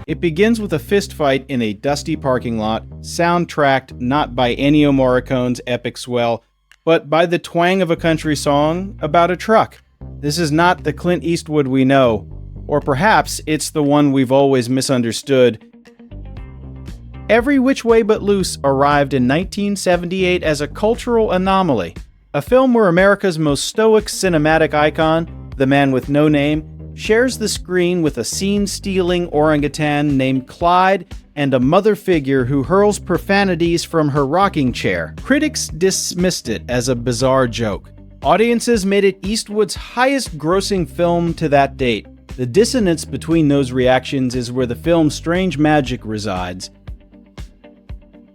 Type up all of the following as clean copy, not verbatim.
It begins with a fistfight in a dusty parking lot, soundtracked not by Ennio Morricone's epic swell, but by the twang of a country song about a truck. This is not the Clint Eastwood we know, or perhaps it's the one we've always misunderstood. Every Which Way But Loose arrived in 1978 as a cultural anomaly, a film where America's most stoic cinematic icon, the man with no name, shares the screen with a scene-stealing orangutan named Clyde and a mother figure who hurls profanities from her rocking chair. Critics dismissed it as a bizarre joke. Audiences made it Eastwood's highest-grossing film to that date. The dissonance between those reactions is where the film's strange magic resides.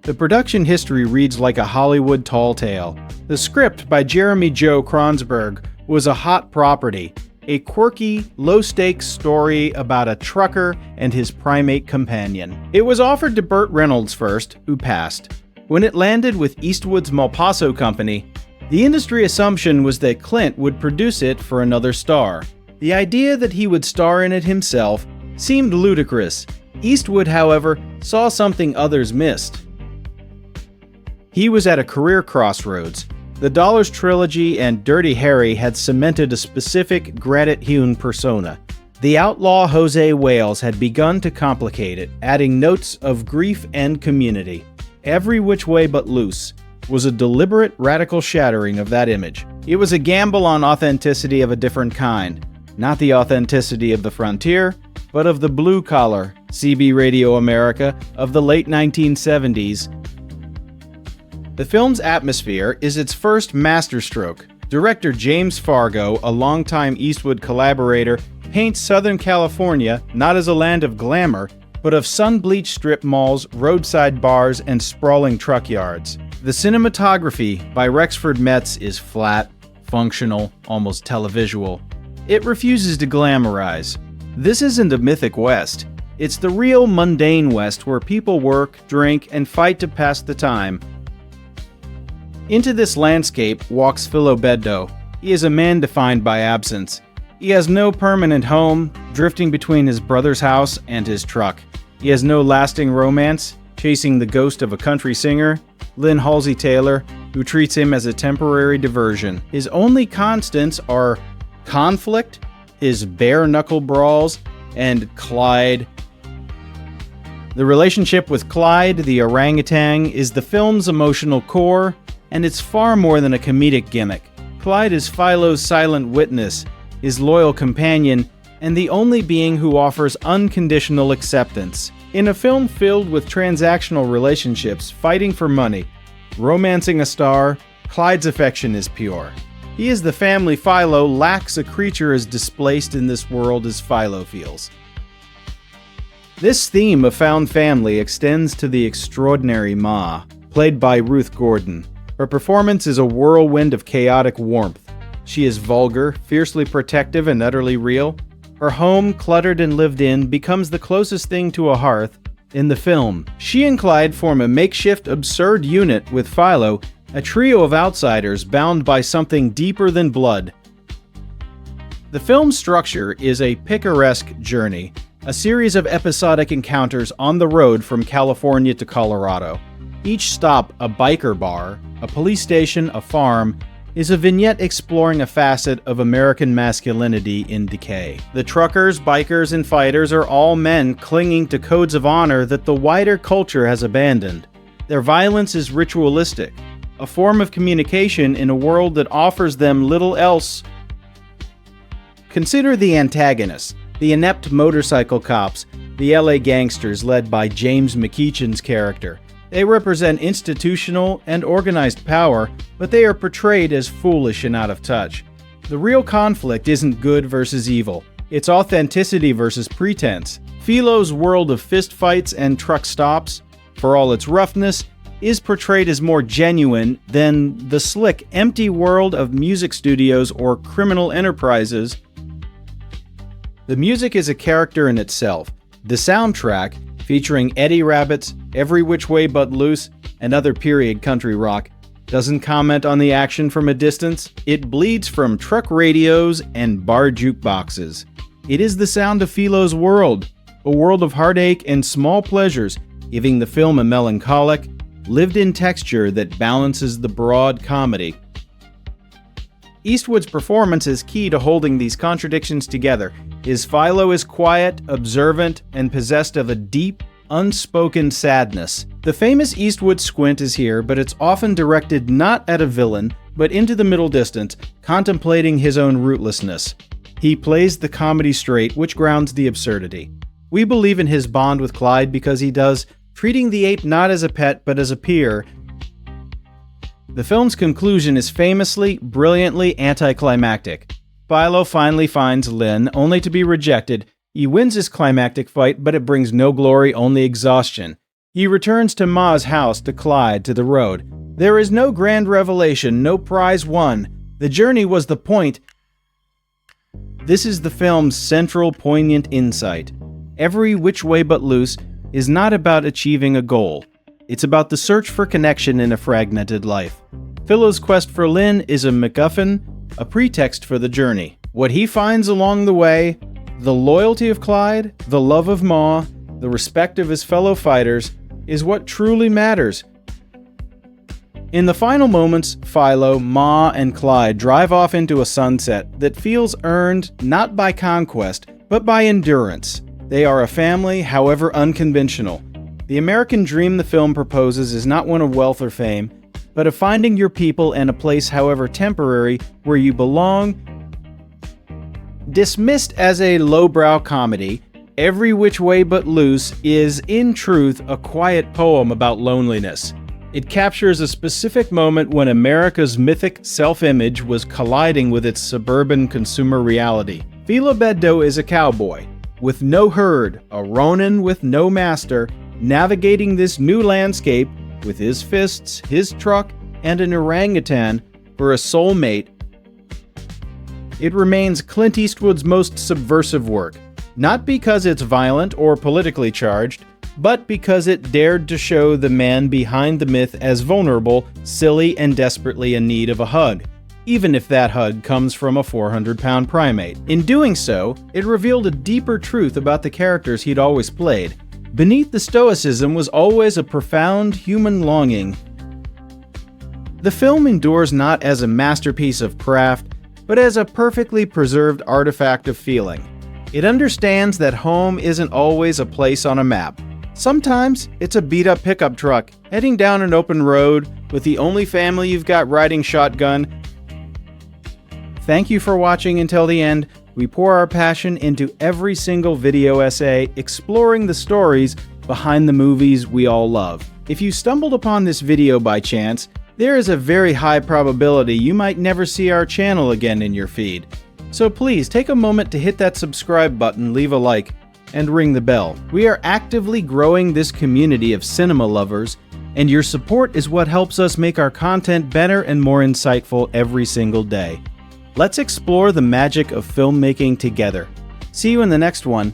The production history reads like a Hollywood tall tale. The script, by Jeremy Joe Kronsberg, was a hot property. A quirky, low-stakes story about a trucker and his primate companion. It was offered to Burt Reynolds first, who passed. When it landed with Eastwood's Malpaso company, the industry assumption was that Clint would produce it for another star. The idea that he would star in it himself seemed ludicrous. Eastwood, however, saw something others missed. He was at a career crossroads. The Dollars trilogy and Dirty Harry had cemented a specific granite-hewn persona. The outlaw Jose Wales had begun to complicate it, adding notes of grief and community. Every Which Way But Loose was a deliberate, radical shattering of that image. It was a gamble on authenticity of a different kind. Not the authenticity of the frontier, but of the blue-collar CB Radio America of the late 1970s. The film's atmosphere is its first masterstroke. Director James Fargo, a longtime Eastwood collaborator, paints Southern California not as a land of glamour, but of sun-bleached strip malls, roadside bars, and sprawling truck yards. The cinematography by Rexford Metz is flat, functional, almost televisual. It refuses to glamorize. This isn't a mythic West. It's the real mundane West where people work, drink, and fight to pass the time. Into this landscape walks Philo Beddoe. He is a man defined by absence. He has no permanent home, drifting between his brother's house and his truck. He has no lasting romance, chasing the ghost of a country singer, Lynn Halsey Taylor, who treats him as a temporary diversion. His only constants are conflict, his bare-knuckle brawls, and Clyde. The relationship with Clyde, the orangutan, is the film's emotional core, and it's far more than a comedic gimmick. Clyde is Philo's silent witness, his loyal companion, and the only being who offers unconditional acceptance. In a film filled with transactional relationships, fighting for money, romancing a star, Clyde's affection is pure. He is the family Philo lacks a creature as displaced in this world as Philo feels. This theme of found family extends to the extraordinary Ma, played by Ruth Gordon. Her performance is a whirlwind of chaotic warmth. She is vulgar, fiercely protective, and utterly real. Her home, cluttered and lived in, becomes the closest thing to a hearth in the film. She and Clyde form a makeshift, absurd unit with Philo, a trio of outsiders bound by something deeper than blood. The film's structure is a picaresque journey, a series of episodic encounters on the road from California to Colorado. Each stop, a biker bar, a police station, a farm, is a vignette exploring a facet of American masculinity in decay. The truckers, bikers, and fighters are all men clinging to codes of honor that the wider culture has abandoned. Their violence is ritualistic, a form of communication in a world that offers them little else. Consider the antagonists, the inept motorcycle cops, the LA gangsters led by James McEachin's character. They represent institutional and organized power, but they are portrayed as foolish and out of touch. The real conflict isn't good versus evil. It's authenticity versus pretense. Philo's world of fistfights and truck stops, for all its roughness, is portrayed as more genuine than the slick, empty world of music studios or criminal enterprises. The music is a character in itself. The soundtrack, featuring Eddie Rabbit's Every Which Way But Loose and other period country rock, doesn't comment on the action from a distance. It bleeds from truck radios and bar jukeboxes. It is the sound of Philo's world, a world of heartache and small pleasures, giving the film a melancholic, lived-in texture that balances the broad comedy. Eastwood's performance is key to holding these contradictions together. His Philo is quiet, observant, and possessed of a deep, unspoken sadness. The famous Eastwood squint is here, but it's often directed not at a villain, but into the middle distance, contemplating his own rootlessness. He plays the comedy straight, which grounds the absurdity. We believe in his bond with Clyde because he does, treating the ape not as a pet, but as a peer. The film's conclusion is famously, brilliantly anticlimactic. Philo finally finds Lynn, only to be rejected. He wins his climactic fight, but it brings no glory, only exhaustion. He returns to Ma's house, to Clyde, to the road. There is no grand revelation, no prize won. The journey was the point. This is the film's central, poignant insight. Every Which Way But Loose is not about achieving a goal. It's about the search for connection in a fragmented life. Philo's quest for Lynn is a MacGuffin, a pretext for the journey. What he finds along the way, the loyalty of Clyde, the love of Ma, the respect of his fellow fighters, is what truly matters. In the final moments, Philo, Ma, and Clyde drive off into a sunset that feels earned not by conquest, but by endurance. They are a family, however unconventional. The American dream the film proposes is not one of wealth or fame, but of finding your people and a place, however temporary, where you belong. Dismissed as a lowbrow comedy, Every Which Way But Loose is, in truth, a quiet poem about loneliness. It captures a specific moment when America's mythic self-image was colliding with its suburban consumer reality. Philo Beddoe is a cowboy, with no herd, a ronin with no master, navigating this new landscape with his fists, his truck, and an orangutan for a soulmate. It remains Clint Eastwood's most subversive work, not because it's violent or politically charged, but because it dared to show the man behind the myth as vulnerable, silly, and desperately in need of a hug, even if that hug comes from a 400-pound primate. In doing so, it revealed a deeper truth about the characters he'd always played. Beneath the stoicism was always a profound human longing. The film endures not as a masterpiece of craft, but as a perfectly preserved artifact of feeling. It understands that home isn't always a place on a map. Sometimes it's a beat-up pickup truck heading down an open road with the only family you've got riding shotgun. Thank you for watching until the end. We pour our passion into every single video essay, exploring the stories behind the movies we all love. If you stumbled upon this video by chance, there is a very high probability you might never see our channel again in your feed. So please take a moment to hit that subscribe button, leave a like, and ring the bell. We are actively growing this community of cinema lovers, and your support is what helps us make our content better and more insightful every single day. Let's explore the magic of filmmaking together. See you in the next one.